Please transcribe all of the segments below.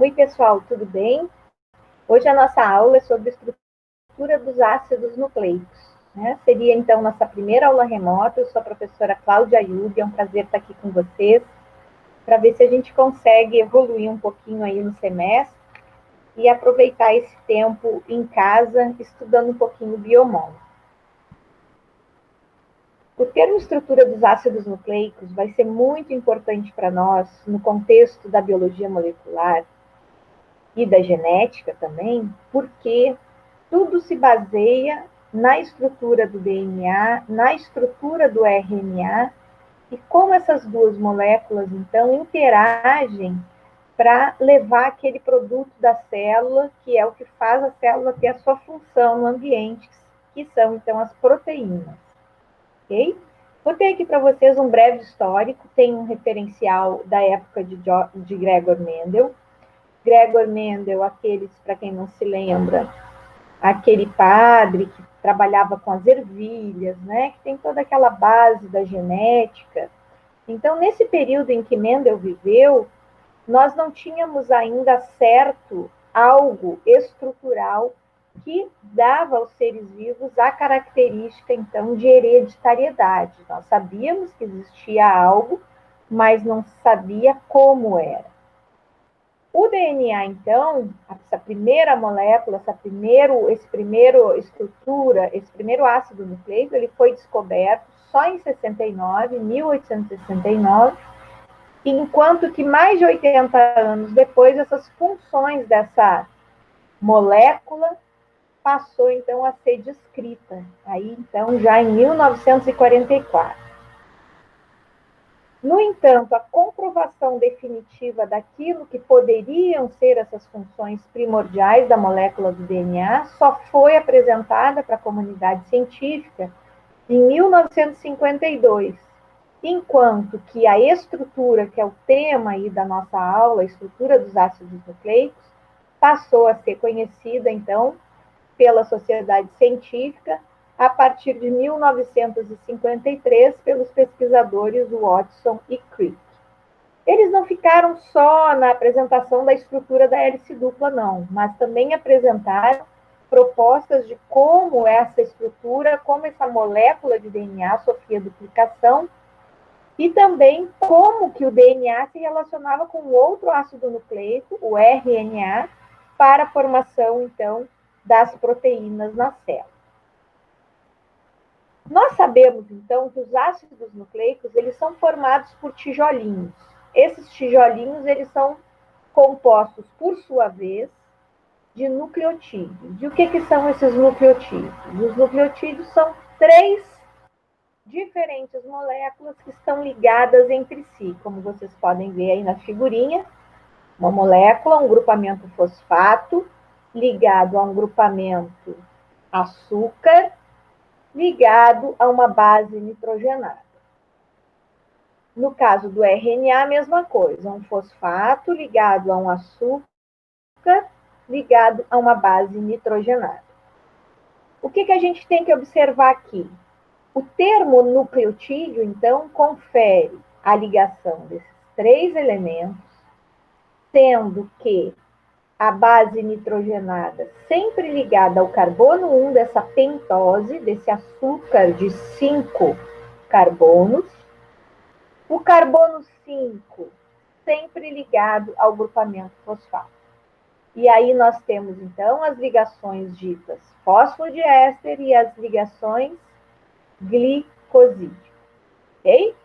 Oi, pessoal, tudo bem? Hoje a nossa aula é sobre estrutura dos ácidos nucleicos. Né? Seria, então, nossa primeira aula remota. Eu sou a professora Cláudia Ayub, é um prazer estar aqui com vocês, para ver se a gente consegue evoluir um pouquinho aí no semestre e aproveitar esse tempo em casa, estudando um pouquinho biomol. O termo estrutura dos ácidos nucleicos vai ser muito importante para nós no contexto da biologia molecular e da genética também, porque tudo se baseia na estrutura do DNA, na estrutura do RNA, e como essas duas moléculas, então, interagem para levar aquele produto da célula, que é o que faz a célula ter a sua função no ambiente, que são, então, as proteínas. Ok? Vou ter aqui para vocês um breve histórico, tem um referencial da época de Gregor Mendel. Gregor Mendel, aqueles, para quem não se lembra, aquele padre que trabalhava com as ervilhas, né, que tem toda aquela base da genética. Então, nesse período em que Mendel viveu, nós não tínhamos ainda certo algo estrutural que dava aos seres vivos a característica, então, de hereditariedade. Nós sabíamos que existia algo, mas não sabia como era. O DNA, então, essa primeira molécula, esse primeiro estrutura, esse primeiro ácido nucleico, ele foi descoberto só em 69, 1869, enquanto que mais de 80 anos depois, essas funções dessa molécula passou, então, a ser descrita. Aí, então, já em 1944. No entanto, a comprovação definitiva daquilo que poderiam ser essas funções primordiais da molécula do DNA só foi apresentada para a comunidade científica em 1952, enquanto que a estrutura, que é o tema aí da nossa aula, a estrutura dos ácidos nucleicos, passou a ser conhecida, então, pela sociedade científica a partir de 1953 pelos pesquisadores Watson e Crick. Eles não ficaram só na apresentação da estrutura da hélice dupla, não, mas também apresentaram propostas de como essa estrutura, como essa molécula de DNA sofria duplicação e também como que o DNA se relacionava com outro ácido nucleico, o RNA, para a formação, então, das proteínas na célula. Nós sabemos, então, que os ácidos nucleicos, eles são formados por tijolinhos. Esses tijolinhos, eles são compostos, por sua vez, de nucleotídeos. E o que são esses nucleotídeos? Os nucleotídeos são 3 diferentes moléculas que estão ligadas entre si, como vocês podem ver aí na figurinha. Uma molécula, um grupamento fosfato, ligado a um grupamento açúcar, ligado a uma base nitrogenada. No caso do RNA, a mesma coisa, um fosfato ligado a um açúcar, ligado a uma base nitrogenada. O que a gente tem que observar aqui? O termo nucleotídeo, então, confere a ligação desses 3 elementos, sendo que a base nitrogenada sempre ligada ao carbono 1 dessa pentose, desse açúcar de 5 carbonos, o carbono 5 sempre ligado ao grupamento fosfato. E aí nós temos, então, as ligações ditas fosfodiéster e as ligações glicosídeo. Ok?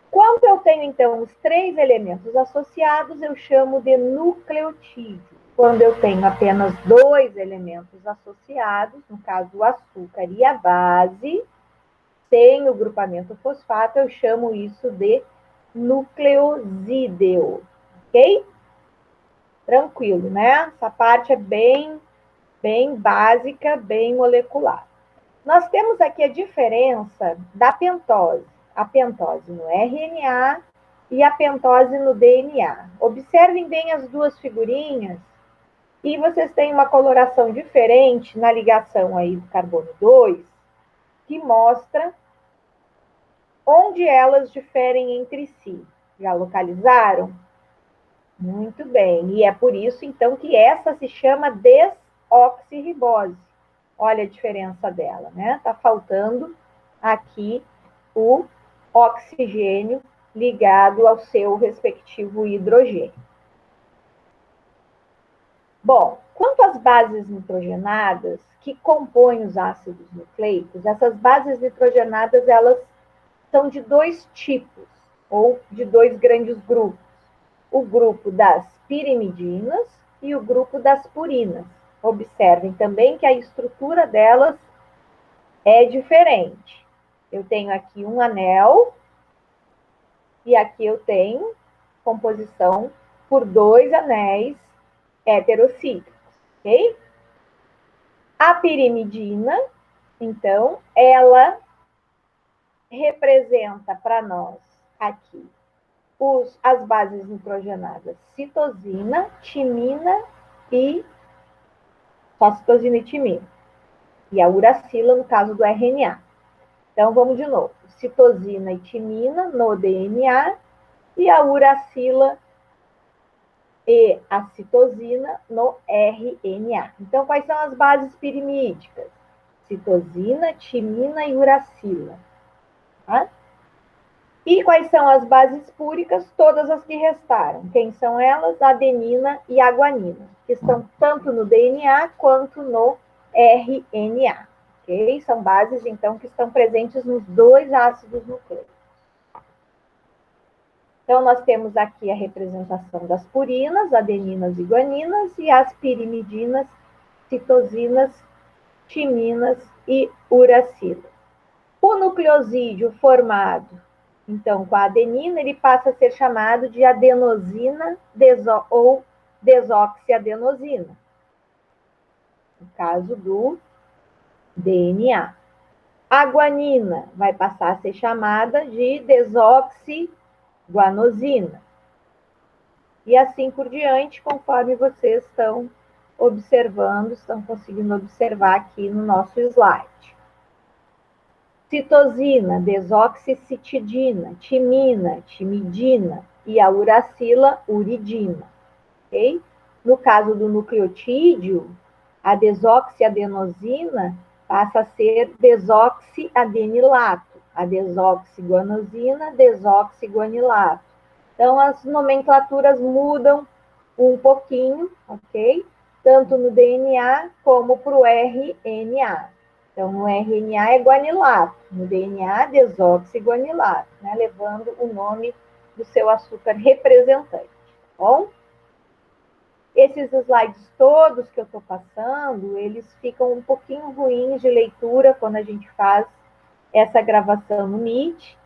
Quando eu tenho, então, os 3 elementos associados, eu chamo de nucleotídeo. Quando eu tenho apenas 2 elementos associados, no caso o açúcar e a base, sem o grupamento fosfato, eu chamo isso de nucleosídeo. Ok? Tranquilo, né? Essa parte é bem básica, bem molecular. Nós temos aqui a diferença da pentose. A pentose no RNA e a pentose no DNA. Observem bem as duas figurinhas e vocês têm uma coloração diferente na ligação aí do carbono 2, que mostra onde elas diferem entre si. Já localizaram? Muito bem. E é por isso, então, que essa se chama desoxirribose. Olha a diferença dela, né? Tá faltando aqui o oxigênio ligado ao seu respectivo hidrogênio. Bom, quanto às bases nitrogenadas que compõem os ácidos nucleicos, essas bases nitrogenadas, elas são de dois tipos, ou de dois grandes grupos. O grupo das pirimidinas e o grupo das purinas. Observem também que a estrutura delas é diferente. Eu tenho aqui um anel e aqui eu tenho composição por dois anéis heterocíclicos, ok? A pirimidina, então, ela representa para nós aqui as bases nitrogenadas citosina, timina e só citosina e timina. E a uracila, no caso do RNA. Então, vamos de novo. Citosina e timina no DNA e a uracila e a citosina no RNA. Então, quais são as bases pirimídicas? Citosina, timina e uracila. Tá? E quais são as bases púricas? Todas as que restaram. Quem são elas? Adenina e a guanina, que estão tanto no DNA quanto no RNA. Okay? São bases, então, que estão presentes nos dois ácidos nucleicos. Então, nós temos aqui a representação das purinas, adeninas e guaninas, e as pirimidinas, citosinas, timinas e uracilas. O nucleosídeo formado, então, com a adenina, ele passa a ser chamado de adenosina ou desoxiadenosina, no caso do DNA. A guanina vai passar a ser chamada de desoxiguanosina. E assim por diante, conforme vocês estão observando, estão conseguindo observar aqui no nosso slide. Citosina, desoxicitidina, timina, timidina e a uracila, uridina. Okay? No caso do nucleotídeo, a desoxiadenosina passa a ser desoxiadenilato, a desoxiguanosina, desoxiguanilato. Então, as nomenclaturas mudam um pouquinho, ok? Tanto no DNA como para o RNA. Então, no RNA é guanilato, no DNA, desoxiguanilato, né? Levando o nome do seu açúcar representante, tá bom? Esses slides todos que eu estou passando, eles ficam um pouquinho ruins de leitura quando a gente faz essa gravação no Meet,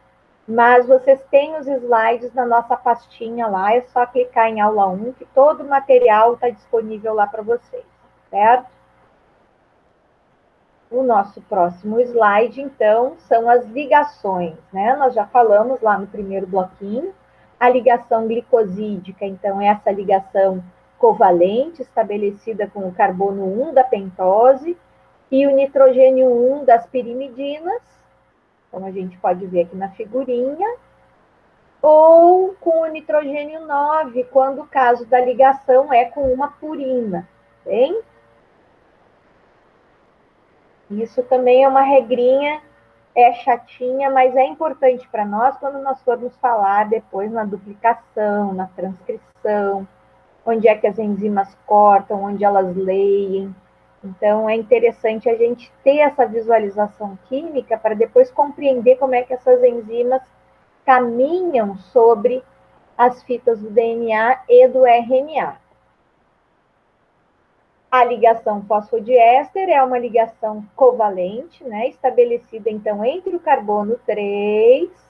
mas vocês têm os slides na nossa pastinha lá, é só clicar em aula 1, que todo o material está disponível lá para vocês, certo? O nosso próximo slide, então, são as ligações, né? Nós já falamos lá no primeiro bloquinho, a ligação glicosídica, então, é essa ligação covalente estabelecida com o carbono 1 da pentose e o nitrogênio 1 das pirimidinas, como a gente pode ver aqui na figurinha, ou com o nitrogênio 9, quando o caso da ligação é com uma purina, bem? Isso também é uma regrinha, é chatinha, mas é importante para nós quando nós formos falar depois na duplicação, na transcrição, onde é que as enzimas cortam, onde elas leem. Então, é interessante a gente ter essa visualização química para depois compreender como é que essas enzimas caminham sobre as fitas do DNA e do RNA. A ligação fosfodiéster é uma ligação covalente, né, estabelecida, então, entre o carbono 3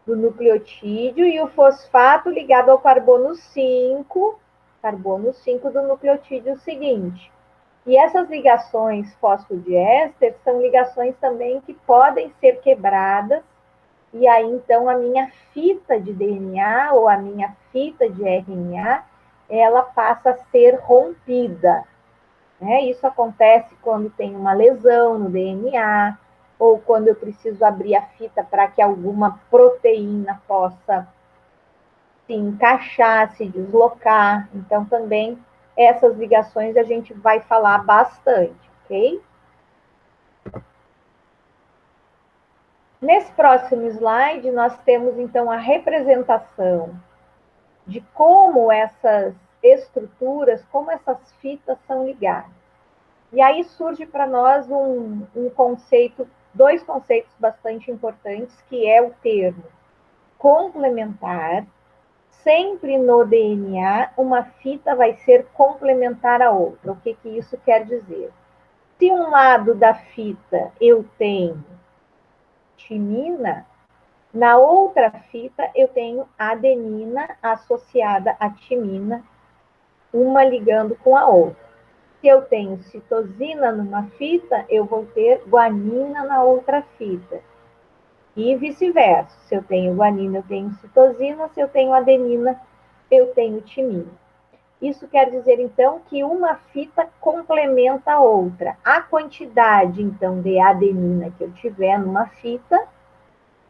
do nucleotídeo e o fosfato ligado ao carbono 5 do nucleotídeo seguinte. E essas ligações fosfodiéster são ligações também que podem ser quebradas, e aí, então, a minha fita de DNA ou a minha fita de RNA, ela passa a ser rompida. Né? Isso acontece quando tem uma lesão no DNA, ou quando eu preciso abrir a fita para que alguma proteína possa se encaixar, se deslocar. Então, também essas ligações a gente vai falar bastante, ok? Nesse próximo slide, nós temos, então, a representação de como essas estruturas, como essas fitas são ligadas. E aí surge para nós um conceito, dois conceitos bastante importantes, que é o termo complementar. Sempre no DNA, uma fita vai ser complementar à outra. O que isso quer dizer? Se um lado da fita eu tenho timina, na outra fita eu tenho adenina associada à timina, uma ligando com a outra. Se eu tenho citosina numa fita, eu vou ter guanina na outra fita. E vice-versa. Se eu tenho guanina, eu tenho citosina. Se eu tenho adenina, eu tenho timina. Isso quer dizer, então, que uma fita complementa a outra. A quantidade, então, de adenina que eu tiver numa fita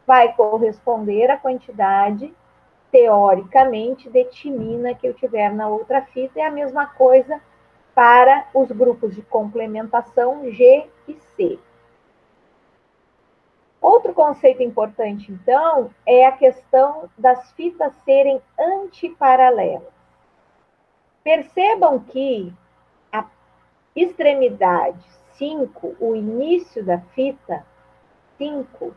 vai corresponder à quantidade, teoricamente, de timina que eu tiver na outra fita. É a mesma coisa para os grupos de complementação G e C. Outro conceito importante, então, é a questão das fitas serem antiparalelas. Percebam que a extremidade 5, o início da fita 5,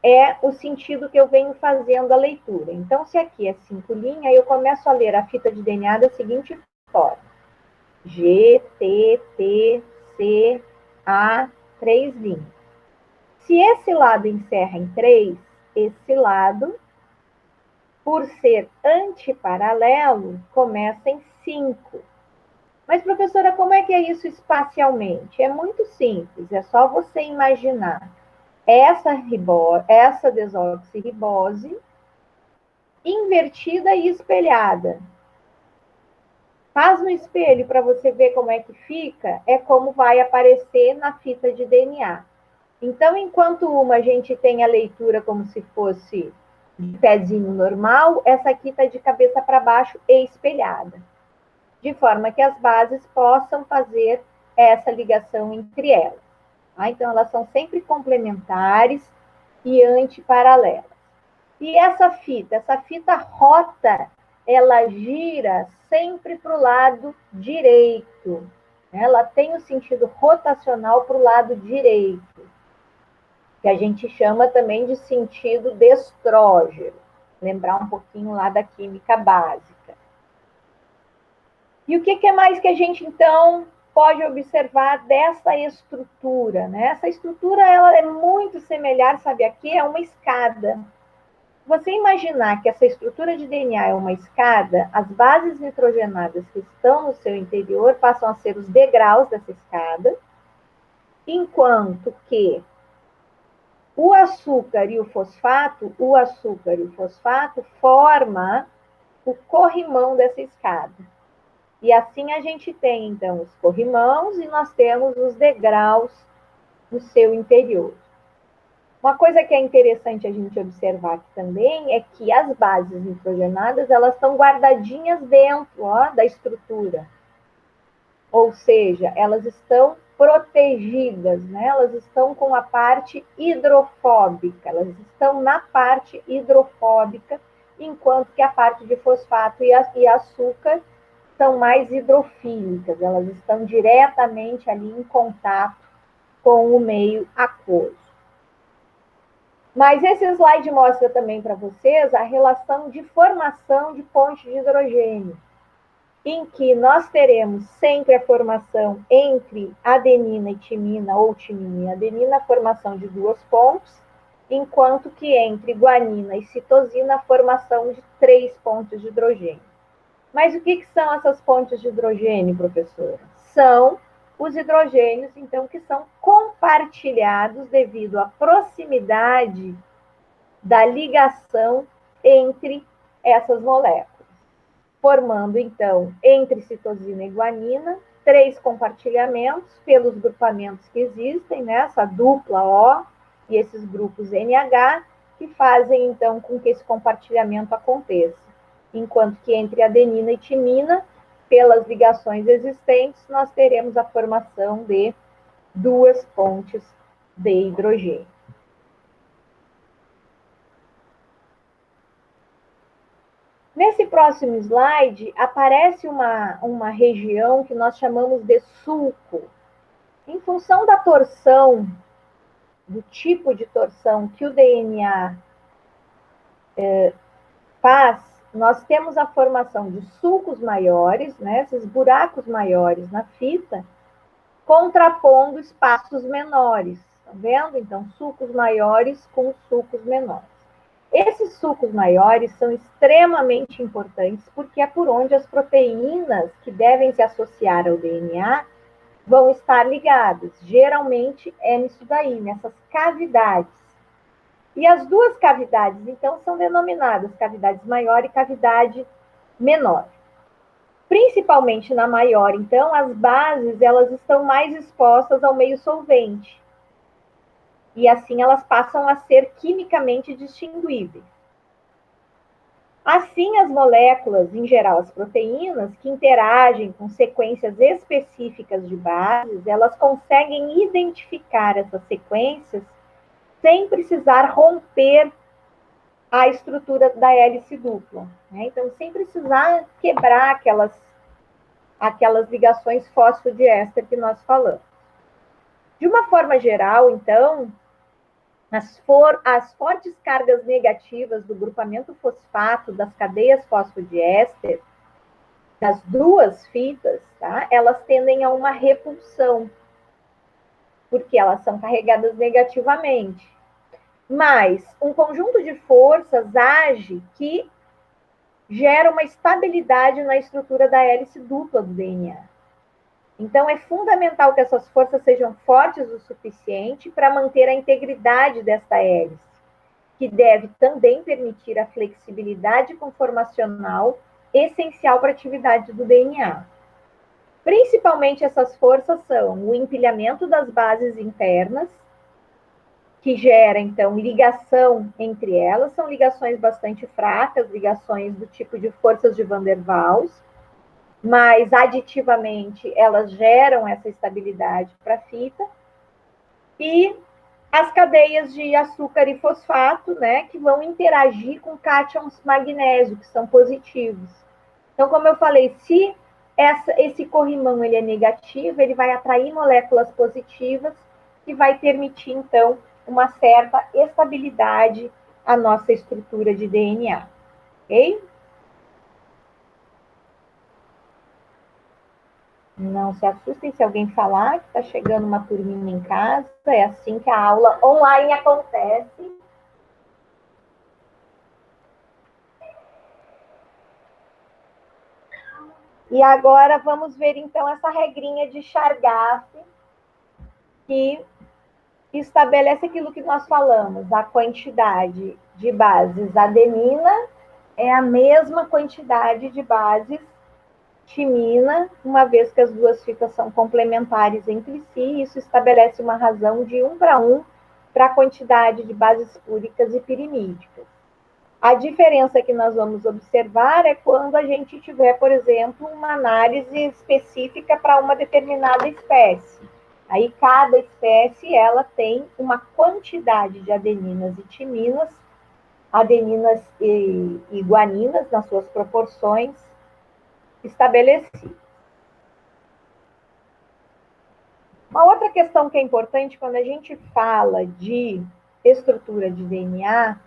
é o sentido que eu venho fazendo a leitura. Então, se aqui é 5 linhas, eu começo a ler a fita de DNA da seguinte forma: G, T, T, C, A, 3 linhas. Se esse lado encerra em 3, esse lado, por ser antiparalelo, começa em 5. Mas, professora, como é que é isso espacialmente? É muito simples, é só você imaginar essa desoxirribose invertida e espelhada. Faz no espelho para você ver como é que fica, é como vai aparecer na fita de DNA. Então, enquanto uma a gente tem a leitura como se fosse de pezinho normal, essa aqui está de cabeça para baixo e espelhada, de forma que as bases possam fazer essa ligação entre elas. Tá? Então, elas são sempre complementares e antiparalelas. E essa fita rota, ela gira sempre para o lado direito. Ela tem o sentido rotacional para o lado direito, que a gente chama também de sentido destrógeno. Lembrar um pouquinho lá da química básica. E o que é mais que a gente, então, pode observar dessa estrutura? Né? Essa estrutura ela é muito semelhante, sabe aqui? É uma escada. Você imaginar que essa estrutura de DNA é uma escada, as bases nitrogenadas que estão no seu interior passam a ser os degraus dessa escada, enquanto que o açúcar e o fosfato forma o corrimão dessa escada. E assim a gente tem, então, os corrimãos e nós temos os degraus no seu interior. Uma coisa que é interessante a gente observar aqui também é que as bases nitrogenadas, elas estão guardadinhas dentro da estrutura. Ou seja, elas estão protegidas, né? Elas estão com a parte hidrofóbica, elas estão na parte hidrofóbica, enquanto que a parte de fosfato e açúcar são mais hidrofílicas, elas estão diretamente ali em contato com o meio aquoso. Mas esse slide mostra também para vocês a relação de formação de ponte de hidrogênio, em que nós teremos sempre a formação entre adenina e timina, ou timina e adenina, a formação de duas pontes, enquanto que entre guanina e citosina, a formação de 3 pontos de hidrogênio. Mas o que são essas pontes de hidrogênio, professora? São os hidrogênios, então, que são compartilhados devido à proximidade da ligação entre essas moléculas, formando, então, entre citosina e guanina, 3 compartilhamentos pelos grupamentos que existem, né? Essa dupla O e esses grupos NH, que fazem, então, com que esse compartilhamento aconteça. Enquanto que entre adenina e timina, pelas ligações existentes, nós teremos a formação de duas pontes de hidrogênio. Nesse próximo slide, aparece uma região que nós chamamos de sulco. Em função da torção, do tipo de torção que o DNA faz, nós temos a formação de sulcos maiores, né, esses buracos maiores na fita, contrapondo espaços menores. Tá vendo? Então, sulcos maiores com sulcos menores. Esses sulcos maiores são extremamente importantes porque é por onde as proteínas que devem se associar ao DNA vão estar ligadas. Geralmente é nisso daí, nessas cavidades. E as duas cavidades, então, são denominadas cavidades maior e cavidade menor. Principalmente na maior, então, as bases elas estão mais expostas ao meio solvente. E assim elas passam a ser quimicamente distinguíveis. Assim, as moléculas, em geral as proteínas, que interagem com sequências específicas de bases, elas conseguem identificar essas sequências sem precisar romper a estrutura da hélice dupla. Né? Então, sem precisar quebrar aquelas ligações fosfodiéster que nós falamos. De uma forma geral, então, as fortes cargas negativas do grupamento fosfato das cadeias fosfodiéster, das duas fitas, tá? Elas tendem a uma repulsão, porque elas são carregadas negativamente. Mas um conjunto de forças age que gera uma estabilidade na estrutura da hélice dupla do DNA. Então, é fundamental que essas forças sejam fortes o suficiente para manter a integridade desta hélice, que deve também permitir a flexibilidade conformacional essencial para a atividade do DNA. Principalmente essas forças são o empilhamento das bases internas, que gera, então, ligação entre elas, são ligações bastante fracas, ligações do tipo de forças de Van der Waals, mas aditivamente elas geram essa estabilidade para a fita, e as cadeias de açúcar e fosfato, né, que vão interagir com cátions magnésio, que são positivos. Então, como eu falei, se esse corrimão ele é negativo, ele vai atrair moléculas positivas, que vai permitir, então, uma certa estabilidade à nossa estrutura de DNA. Ok? Não se assustem se alguém falar que está chegando uma turminha em casa, é assim que a aula online acontece. E agora vamos ver, então, essa regrinha de Chargaff, que estabelece aquilo que nós falamos, a quantidade de bases adenina é a mesma quantidade de bases timina, uma vez que as duas fitas são complementares entre si, isso estabelece uma razão de 1 para 1 para a quantidade de bases púricas e pirimídicas. A diferença que nós vamos observar é quando a gente tiver, por exemplo, uma análise específica para uma determinada espécie. Aí, cada espécie, ela tem uma quantidade de adeninas e timinas, adeninas e guaninas, nas suas proporções estabelecidas. Uma outra questão que é importante quando a gente fala de estrutura de DNA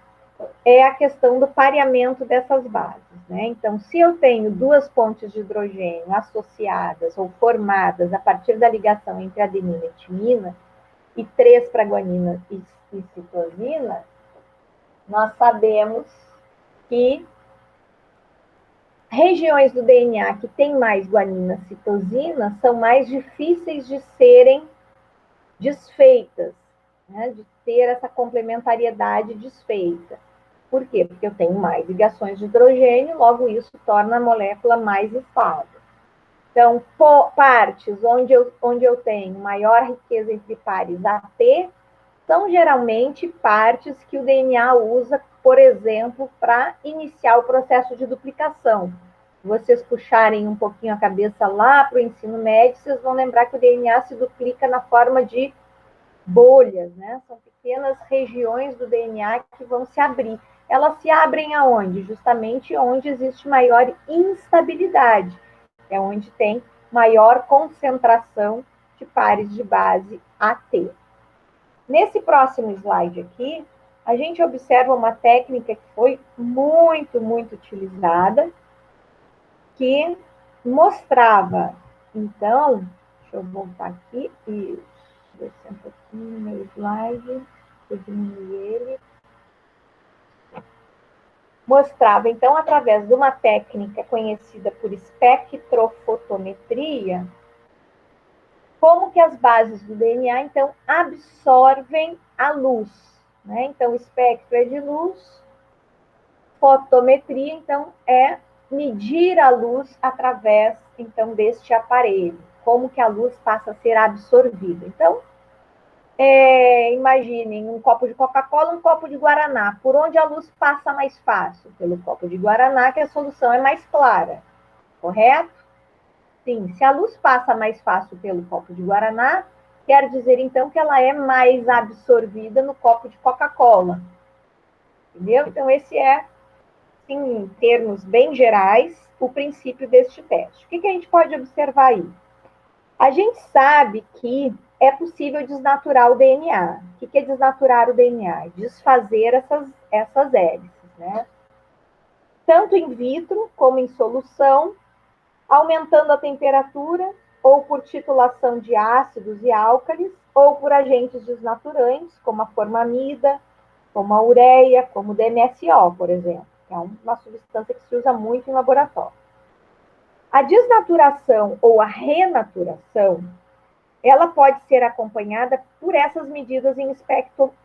é a questão do pareamento dessas bases, né? Então, se eu tenho duas pontes de hidrogênio associadas ou formadas a partir da ligação entre adenina e timina, e 3 para guanina e citosina, nós sabemos que regiões do DNA que têm mais guanina e citosina são mais difíceis de serem desfeitas, né? De ter essa complementariedade desfeita. Por quê? Porque eu tenho mais ligações de hidrogênio, logo isso torna a molécula mais estável. Então, partes onde eu tenho maior riqueza entre pares AT são geralmente partes que o DNA usa, por exemplo, para iniciar o processo de duplicação. Se vocês puxarem um pouquinho a cabeça lá para o ensino médio, vocês vão lembrar que o DNA se duplica na forma de bolhas, né? São pequenas regiões do DNA que vão se abrir. Elas se abrem aonde? Justamente onde existe maior instabilidade. É onde tem maior concentração de pares de base AT. Nesse próximo slide aqui, a gente observa uma técnica que foi muito utilizada, que mostrava, então, deixa eu voltar aqui, e descer um pouquinho no meu slide, eu diminuir ele. Mostrava, então, através de uma técnica conhecida por espectrofotometria, como que as bases do DNA, então, absorvem a luz, né? Então, o espectro é de luz, fotometria, então, é medir a luz através, então, deste aparelho, como que a luz passa a ser absorvida. Então, imaginem um copo de Coca-Cola, um copo de Guaraná. Por onde a luz passa mais fácil? Pelo copo de Guaraná, que a solução é mais clara, correto? Sim, se a luz passa mais fácil pelo copo de Guaraná, quer dizer, então, que ela é mais absorvida no copo de Coca-Cola. Entendeu? Então, esse é, sim, em termos bem gerais, o princípio deste teste. O que a gente pode observar aí? A gente sabe que é possível desnaturar o DNA. O que é desnaturar o DNA? Desfazer essas hélices, né? Tanto in vitro como em solução, aumentando a temperatura, ou por titulação de ácidos e álcalis, ou por agentes desnaturantes, como a formamida, como a ureia, como o DMSO, por exemplo, que é uma substância que se usa muito em laboratório. A desnaturação ou a renaturação, ela pode ser acompanhada por essas medidas em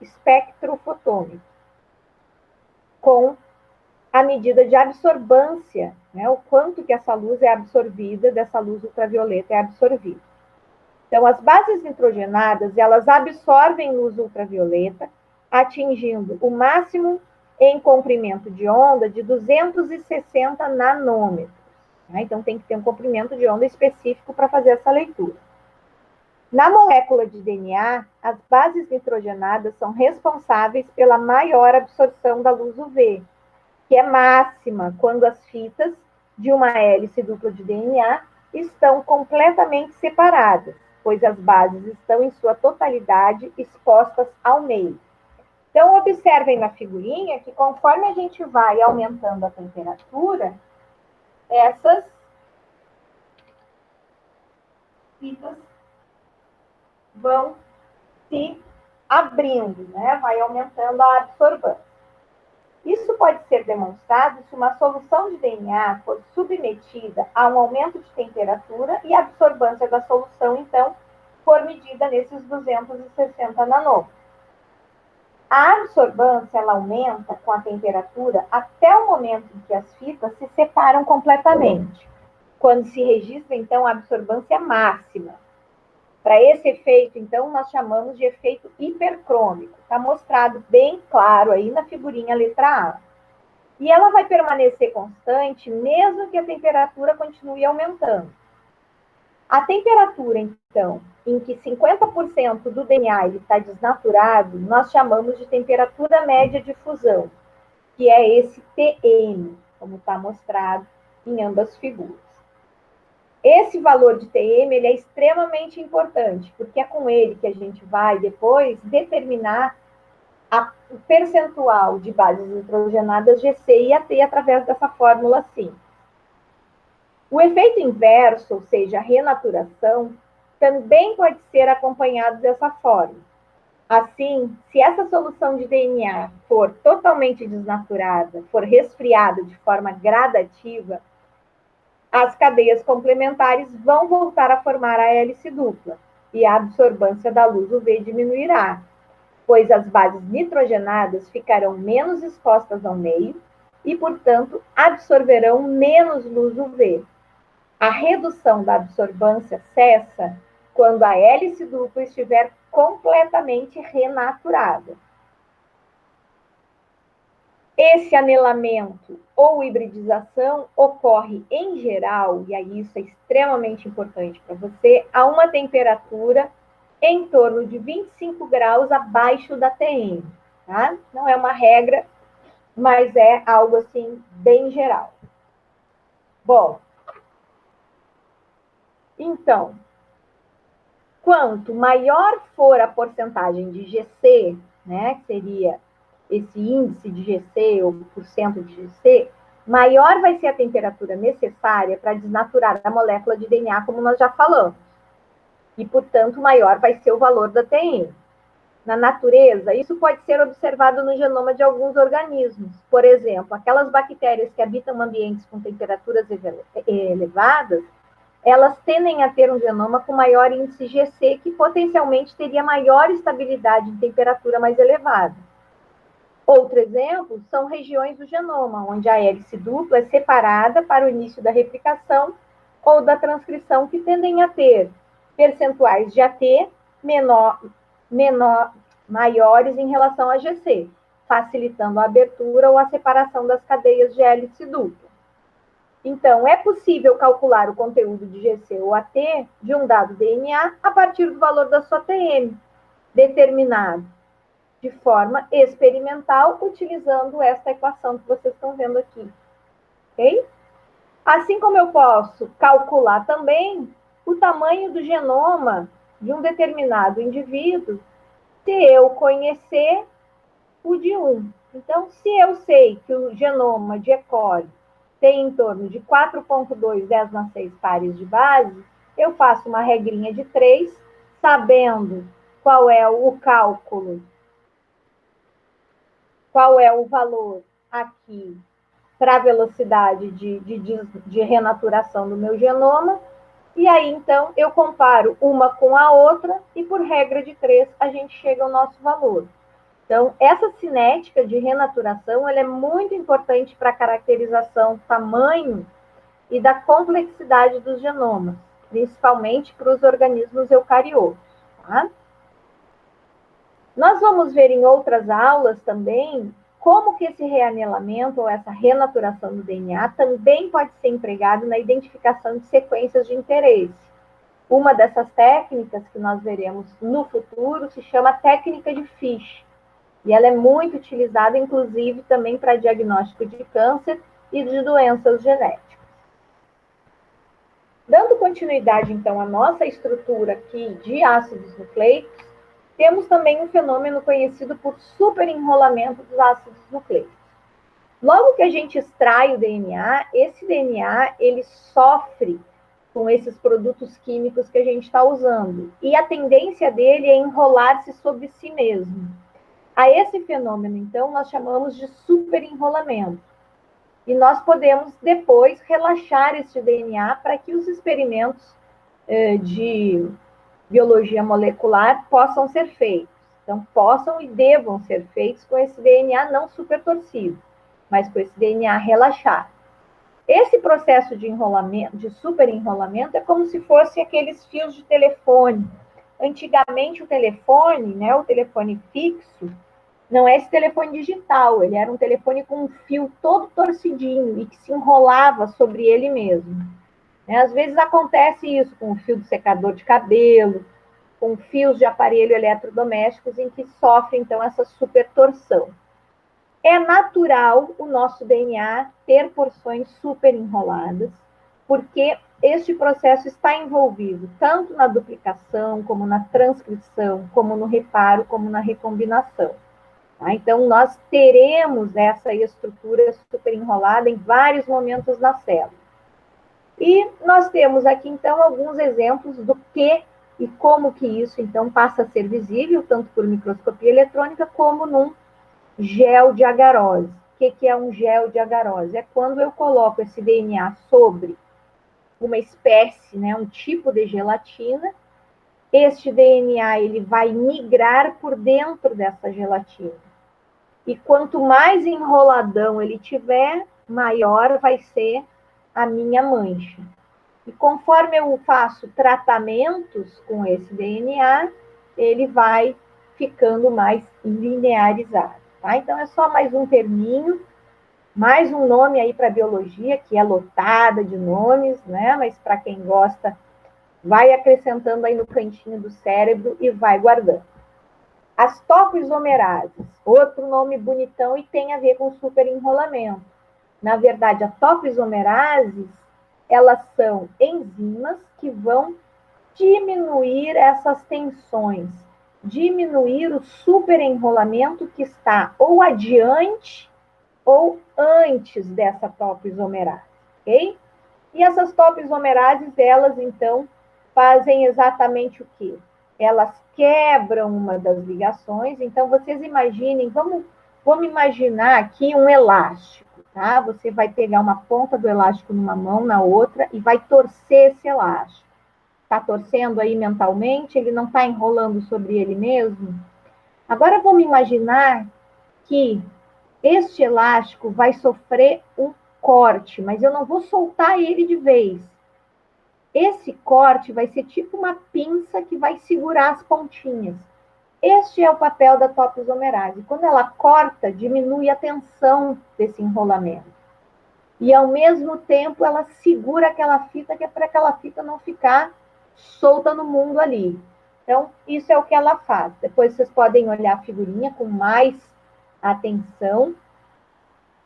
espectrofotômetro, com a medida de absorbância, né, o quanto que essa luz é absorvida, dessa luz ultravioleta é absorvida. Então, as bases nitrogenadas, elas absorvem luz ultravioleta, atingindo o máximo em comprimento de onda de 260 nanômetros. Né? Então, tem que ter um comprimento de onda específico para fazer essa leitura. Na molécula de DNA, as bases nitrogenadas são responsáveis pela maior absorção da luz UV, que é máxima quando as fitas de uma hélice dupla de DNA estão completamente separadas, pois as bases estão em sua totalidade expostas ao meio. Então, observem na figurinha que conforme a gente vai aumentando a temperatura, essas fitas vão se abrindo, né? Vai aumentando a absorvância. Isso pode ser demonstrado se uma solução de DNA for submetida a um aumento de temperatura e a absorvância da solução, então, for medida nesses 260 nanômetros. A absorvância, ela aumenta com a temperatura até o momento em que as fitas se separam completamente, quando se registra, então, a absorvância máxima. Para esse efeito, então, nós chamamos de efeito hipercrômico. Está mostrado bem claro aí na figurinha letra A. E ela vai permanecer constante mesmo que a temperatura continue aumentando. A temperatura, então, em que 50% do DNA está desnaturado, nós chamamos de temperatura média de fusão, que é esse TM, como está mostrado em ambas figuras. Esse valor de TM ele é extremamente importante, porque é com ele que a gente vai depois determinar o percentual de bases nitrogenadas GC e AT através dessa fórmula simples. O efeito inverso, ou seja, a renaturação, também pode ser acompanhado dessa forma. Assim, se essa solução de DNA for totalmente desnaturada, for resfriada de forma gradativa, as cadeias complementares vão voltar a formar a hélice dupla e a absorvância da luz UV diminuirá, pois as bases nitrogenadas ficarão menos expostas ao meio e, portanto, absorverão menos luz UV. A redução da absorvância cessa quando a hélice dupla estiver completamente renaturada. Esse anelamento ou hibridização ocorre, em geral, e aí isso é extremamente importante para você, a uma temperatura em torno de 25 graus abaixo da TM. Tá? Não é uma regra, mas é algo assim bem geral. Bom, então, quanto maior for a porcentagem de GC, né, que seria esse índice de GC ou porcento de GC, maior vai ser a temperatura necessária para desnaturar a molécula de DNA, como nós já falamos. E, portanto, maior vai ser o valor da TM. Na natureza, isso pode ser observado no genoma de alguns organismos. Por exemplo, aquelas bactérias que habitam ambientes com temperaturas elevadas, elas tendem a ter um genoma com maior índice GC, que potencialmente teria maior estabilidade em temperatura mais elevada. Outro exemplo são regiões do genoma, onde a hélice dupla é separada para o início da replicação ou da transcrição, que tendem a ter percentuais de AT maiores em relação a GC, facilitando a abertura ou a separação das cadeias de hélice dupla. Então, é possível calcular o conteúdo de GC ou AT de um dado DNA a partir do valor da sua TM, determinado de forma experimental, utilizando esta equação que vocês estão vendo aqui. Ok? Assim como eu posso calcular também o tamanho do genoma de um determinado indivíduo, se eu conhecer o de um. Então, se eu sei que o genoma de E. coli tem em torno de 4,2 10⁻⁶ pares de base, eu faço uma regrinha de 3, sabendo qual é o cálculo, qual é o valor aqui para a velocidade de renaturação do meu genoma, e aí, então, eu comparo uma com a outra e, por regra de 3, a gente chega ao nosso valor. Então, essa cinética de renaturação, ela é muito importante para a caracterização do tamanho e da complexidade dos genomas, principalmente para os organismos eucariotos. Tá? Nós vamos ver em outras aulas também como que esse reanelamento ou essa renaturação do DNA também pode ser empregado na identificação de sequências de interesse. Uma dessas técnicas que nós veremos no futuro se chama técnica de Fish. E ela é muito utilizada, inclusive, também para diagnóstico de câncer e de doenças genéticas. Dando continuidade, então, à nossa estrutura aqui de ácidos nucleicos, temos também um fenômeno conhecido por superenrolamento dos ácidos nucleicos. Logo que a gente extrai o DNA, esse DNA ele sofre com esses produtos químicos que a gente está usando. E a tendência dele é enrolar-se sobre si mesmo. A esse fenômeno, então, nós chamamos de superenrolamento. E nós podemos, depois, relaxar esse DNA para que os experimentos de biologia molecular possam ser feitos. Então, possam e devam ser feitos com esse DNA não supertorcido, mas com esse DNA relaxado. Esse processo de enrolamento, de superenrolamento, é como se fosse aqueles fios de telefone. Antigamente, o telefone, né, o telefone fixo, não é esse telefone digital, ele era um telefone com um fio todo torcidinho e que se enrolava sobre ele mesmo. Às vezes acontece isso com o fio do secador de cabelo, com fios de aparelho eletrodomésticos em que sofre, então, essa supertorção. É natural o nosso DNA ter porções super enroladas, porque este processo está envolvido tanto na duplicação, como na transcrição, como no reparo, como na recombinação. Tá? Então, nós teremos essa estrutura super enrolada em vários momentos na célula. E nós temos aqui, então, alguns exemplos do que e como que isso, então, passa a ser visível, tanto por microscopia eletrônica, como num gel de agarose. O que é um gel de agarose? É quando eu coloco esse DNA sobre uma espécie, né, um tipo de gelatina, este DNA ele vai migrar por dentro dessa gelatina. E quanto mais enroladão ele tiver, maior vai ser a minha mancha. E conforme eu faço tratamentos com esse DNA, ele vai ficando mais linearizado, tá? Então, é só mais um terminho, mais um nome aí para a biologia, que é lotada de nomes, né? Mas para quem gosta, vai acrescentando aí no cantinho do cérebro e vai guardando. As topoisomerases, outro nome bonitão e tem a ver com superenrolamento. Na verdade, as topoisomerases, elas são enzimas que vão diminuir essas tensões, diminuir o superenrolamento que está ou adiante ou antes dessa topoisomerase, ok? E essas topoisomerases, elas, então, fazem exatamente o quê? Elas quebram uma das ligações. Então, vocês imaginem, vamos imaginar aqui um elástico, tá? Você vai pegar uma ponta do elástico numa mão, na outra, e vai torcer esse elástico. Está torcendo aí mentalmente, ele não está enrolando sobre ele mesmo? Agora, vamos imaginar que este elástico vai sofrer um corte, mas eu não vou soltar ele de vez. Esse corte vai ser tipo uma pinça que vai segurar as pontinhas. Este é o papel da topoisomerase. Quando ela corta, diminui a tensão desse enrolamento. E, ao mesmo tempo, ela segura aquela fita, que é para aquela fita não ficar solta no mundo ali. Então, isso é o que ela faz. Depois vocês podem olhar a figurinha com mais atenção.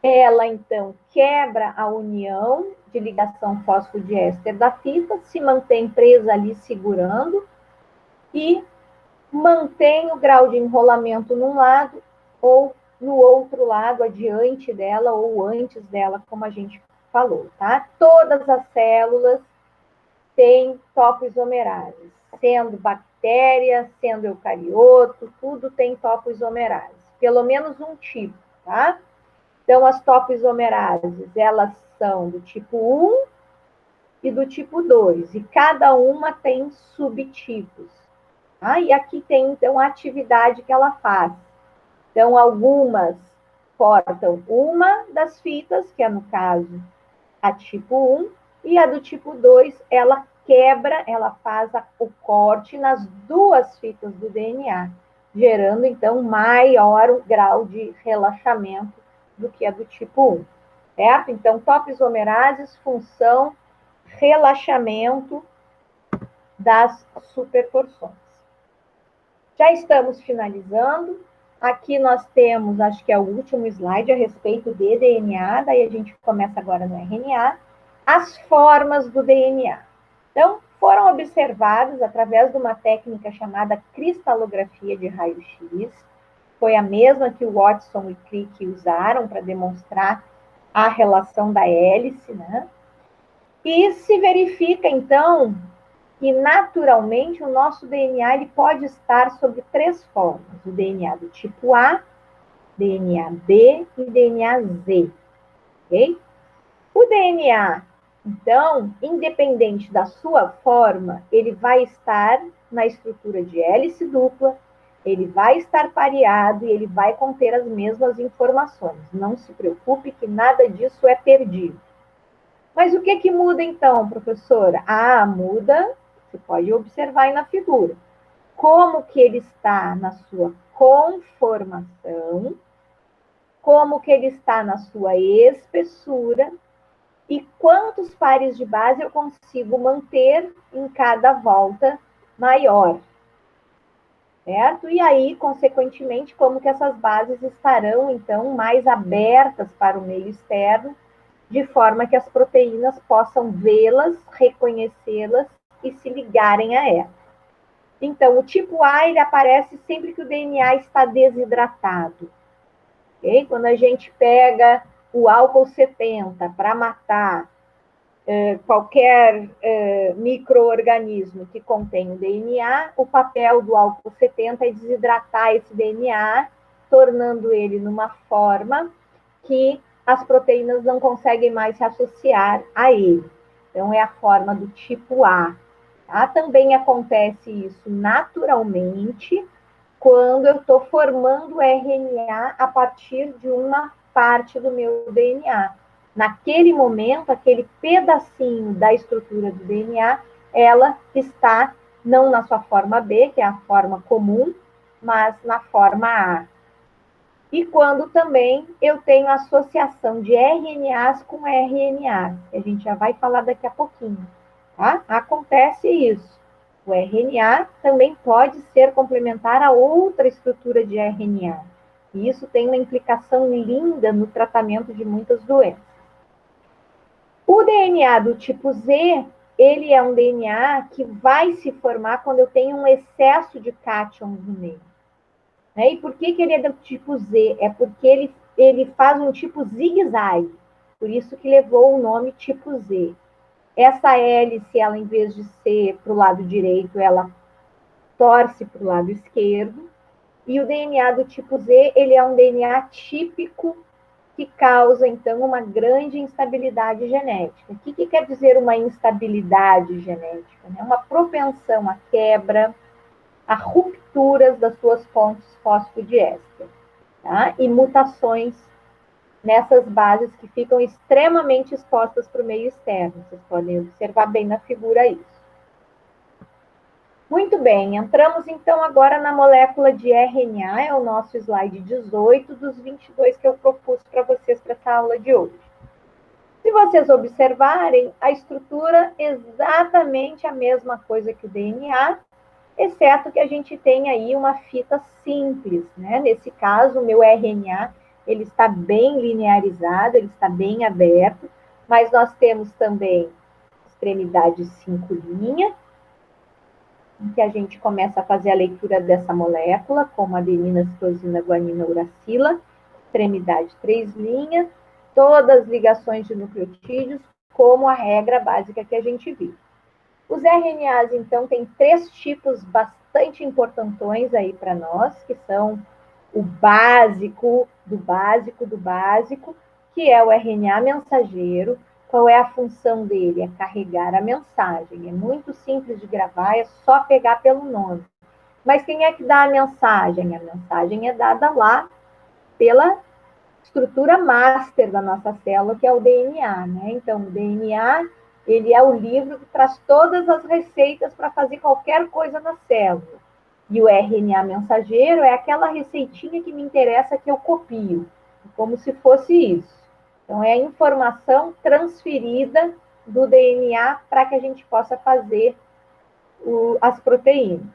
Ela, então, quebra a união de ligação fosfodiéster da fita, se mantém presa ali segurando e mantém o grau de enrolamento num lado ou no outro lado, adiante dela ou antes dela, como a gente falou, tá? Todas as células têm topoisomerases, sendo bactéria, sendo eucarioto, tudo tem topoisomerases, pelo menos um tipo, tá? Então, as topoisomerases, elas são do tipo 1 e do tipo 2, e cada uma tem subtipos. Ah, e aqui tem, então, a atividade que ela faz. Então, algumas cortam uma das fitas, que é, no caso, a tipo 1, e a do tipo 2, ela quebra, ela faz o corte nas duas fitas do DNA, gerando, então, maior grau de relaxamento do que a do tipo 1, certo? Então, topoisomerases, função, relaxamento das superporções. Já estamos finalizando. Aqui nós temos, acho que é o último slide a respeito de DNA, daí a gente começa agora no RNA, as formas do DNA. Então, foram observadas através de uma técnica chamada cristalografia de raio-x, foi a mesma que o Watson e Crick usaram para demonstrar a relação da hélice, né? E se verifica, então, que naturalmente o nosso DNA ele pode estar sob três formas: o DNA do tipo A, DNA B e DNA Z, ok? O DNA, então, independente da sua forma, ele vai estar na estrutura de hélice dupla, ele vai estar pareado e ele vai conter as mesmas informações. Não se preocupe que nada disso é perdido. Mas o que muda então, professora? Ah, muda, você pode observar aí na figura, como que ele está na sua conformação, como que ele está na sua espessura e quantos pares de base eu consigo manter em cada volta maior, certo? E aí, consequentemente, como que essas bases estarão, então, mais abertas para o meio externo, de forma que as proteínas possam vê-las, reconhecê-las e se ligarem a elas. Então, o tipo A, ele aparece sempre que o DNA está desidratado. Okay? Quando a gente pega o álcool 70 para matar qualquer micro-organismo que contém o DNA, o papel do álcool 70 é desidratar esse DNA, tornando ele numa forma que as proteínas não conseguem mais se associar a ele. Então, é a forma do tipo A. Tá? Também acontece isso naturalmente quando eu estou formando RNA a partir de uma parte do meu DNA. Naquele momento, aquele pedacinho da estrutura do DNA, ela está não na sua forma B, que é a forma comum, mas na forma A. E quando também eu tenho associação de RNAs com RNA, que a gente já vai falar daqui a pouquinho, tá? Acontece isso. O RNA também pode ser complementar a outra estrutura de RNA. E isso tem uma implicação linda no tratamento de muitas doenças. O DNA do tipo Z, ele é um DNA que vai se formar quando eu tenho um excesso de cátions no meio. Né? E por que ele é do tipo Z? É porque ele faz um tipo zigue-zague. Por isso que levou o nome tipo Z. Essa hélice, ela, em vez de ser para o lado direito, ela torce para o lado esquerdo. E o DNA do tipo Z, ele é um DNA típico que causa, então, uma grande instabilidade genética. O que quer dizer uma instabilidade genética? Uma propensão à quebra, a rupturas das suas pontes fosfodiésteres, tá? E mutações nessas bases que ficam extremamente expostas para o meio externo. Vocês podem observar bem na figura isso. Muito bem, entramos então agora na molécula de RNA, é o nosso slide 18 dos 22 que eu propus para vocês para essa aula de hoje. Se vocês observarem, a estrutura é exatamente a mesma coisa que o DNA, exceto que a gente tem aí uma fita simples, né? Nesse caso, o meu RNA, ele está bem linearizado, ele está bem aberto, mas nós temos também extremidade 5' em que a gente começa a fazer a leitura dessa molécula, como adenina, citosina, guanina, uracila, extremidade 3', todas as ligações de nucleotídeos, como a regra básica que a gente viu. Os RNAs, então, têm 3 tipos bastante importantões aí para nós, que são o básico do básico do básico, que é o RNA mensageiro. Qual é a função dele? É carregar a mensagem. É muito simples de gravar, é só pegar pelo nome. Mas quem é que dá a mensagem? A mensagem é dada lá pela estrutura master da nossa célula, que é o DNA, né? Então, o DNA, ele é o livro que traz todas as receitas para fazer qualquer coisa na célula. E o RNA mensageiro é aquela receitinha que me interessa que eu copio, como se fosse isso. Então, é a informação transferida do DNA para que a gente possa fazer as proteínas.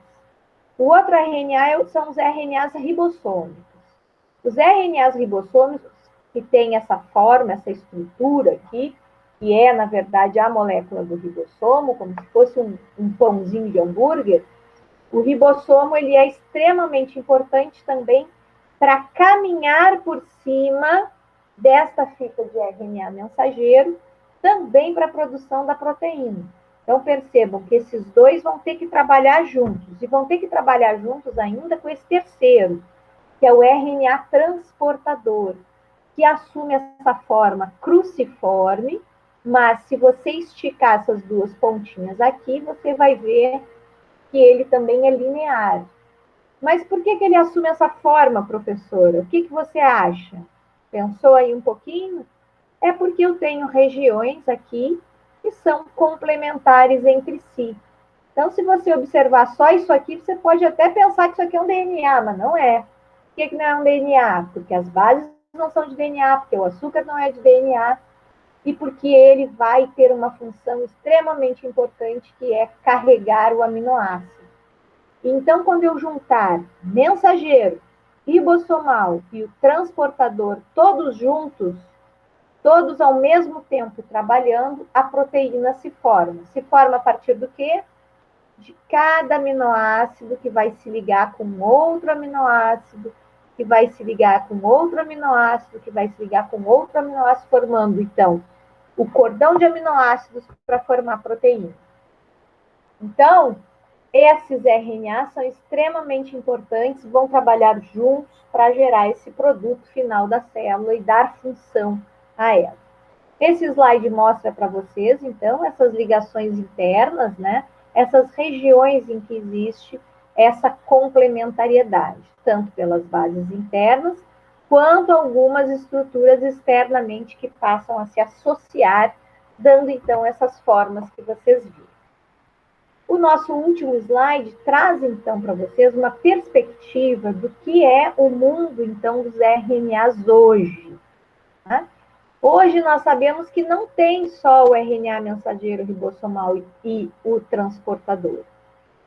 O outro RNA são os RNAs ribossômicos. Os RNAs ribossômicos, que têm essa forma, essa estrutura aqui, que é, na verdade, a molécula do ribossomo, como se fosse um pãozinho de hambúrguer, o ribossomo ele é extremamente importante também para caminhar por cima desta fita de RNA mensageiro, também para a produção da proteína. Então, percebam que esses dois vão ter que trabalhar juntos, e vão ter que trabalhar juntos ainda com esse terceiro, que é o RNA transportador, que assume essa forma cruciforme, mas se você esticar essas duas pontinhas aqui, você vai ver que ele também é linear. Mas por que ele assume essa forma, professora? O que você acha? Pensou aí um pouquinho? É porque eu tenho regiões aqui que são complementares entre si. Então, se você observar só isso aqui, você pode até pensar que isso aqui é um DNA, mas não é. Por que não é um DNA? Porque as bases não são de DNA, porque o açúcar não é de DNA, e porque ele vai ter uma função extremamente importante, que é carregar o aminoácido. Então, quando eu juntar mensageiro, ribossomal e o transportador, todos juntos, todos ao mesmo tempo trabalhando, a proteína se forma. Se forma a partir do quê? De cada aminoácido que vai se ligar com outro aminoácido, que vai se ligar com outro aminoácido, que vai se ligar com outro aminoácido, formando, então, o cordão de aminoácidos para formar proteína. Então, esses RNAs são extremamente importantes, vão trabalhar juntos para gerar esse produto final da célula e dar função a ela. Esse slide mostra para vocês, então, essas ligações internas, né? Essas regiões em que existe essa complementariedade, tanto pelas bases internas, quanto algumas estruturas externamente que passam a se associar, dando, então, essas formas que vocês viram. O nosso último slide traz, então, para vocês uma perspectiva do que é o mundo, então, dos RNAs hoje. Tá? Hoje nós sabemos que não tem só o RNA mensageiro ribossomal e o transportador.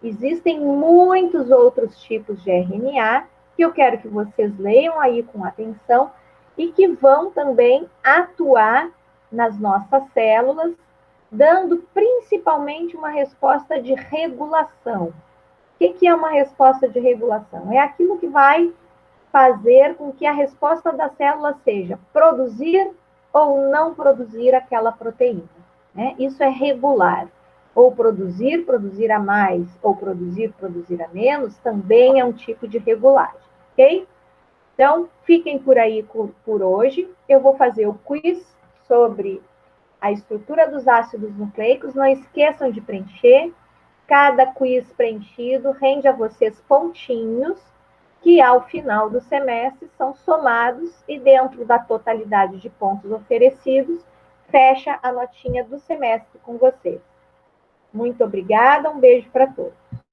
Existem muitos outros tipos de RNA que eu quero que vocês leiam aí com atenção e que vão também atuar nas nossas células, dando principalmente uma resposta de regulação. O que é uma resposta de regulação? É aquilo que vai fazer com que a resposta da célula seja produzir ou não produzir aquela proteína. Né? Isso é regular. Ou produzir a mais, ou produzir a menos, também é um tipo de regulagem, ok? Então, fiquem por aí por hoje. Eu vou fazer o quiz sobre a estrutura dos ácidos nucleicos. Não esqueçam de preencher. Cada quiz preenchido rende a vocês pontinhos que, ao final do semestre, são somados e, dentro da totalidade de pontos oferecidos, fecha a notinha do semestre com vocês. Muito obrigada, um beijo para todos.